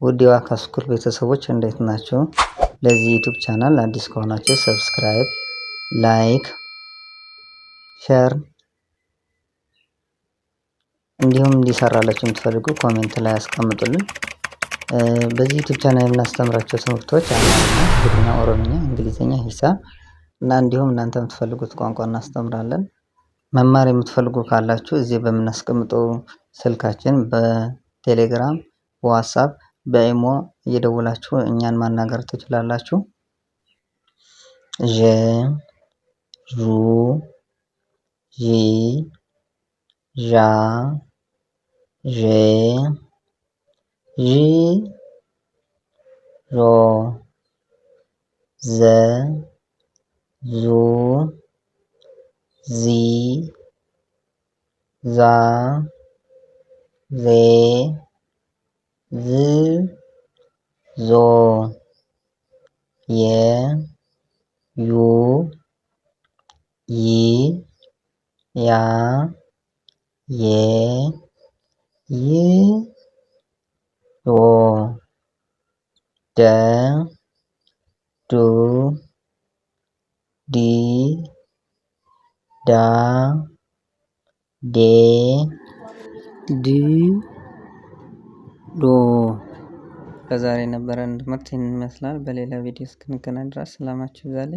ውድ የዋካ ስኩል ቤተሰቦች እንዴት ናቸው? ለዚህ ዩቲዩብ ቻናል አዲስ ከሆናችሁ ሰብስክራይብ፣ ላይክ፣ ሼር እንዲሁም እንዲሰራላችሁ የምትፈልጉ ኮሜንት ላይ አስቀምጡልን። በዚህ ዩቲዩብ ቻናል የምናስተምራቸው ትምህርቶች አማርኛ፣ ትግርኛ፣ ኦሮምኛ፣ እንግሊዝኛ፣ ሂሳብ እና እንዲሁም እናንተ የምትፈልጉት ቋንቋ እናስተምራለን። መማር የምትፈልጉ ካላችሁ እዚህ በምናስቀምጠው ስልካችን በቴሌግራም፣ በዋትስአፕ፣ በኢሞ እየደወላችሁ እኛን ማናገር ትችላላችሁ። ዠ ዡ ዢ ዣ ዤ ዢ ዦ ዘ ዙ ዚ ዛ ዜ ዝ ዞ የ ዩ ይ ያ የ ይ ዮ ደ ዱ ዲ ዳ ዴ ድ ዶ። ከዛሬ የነበረን ትምህርት ይህንን ይመስላል። በሌላ ቪዲዮ እስክንገናኝ ድረስ ሰላማችሁ ይብዛልኝ።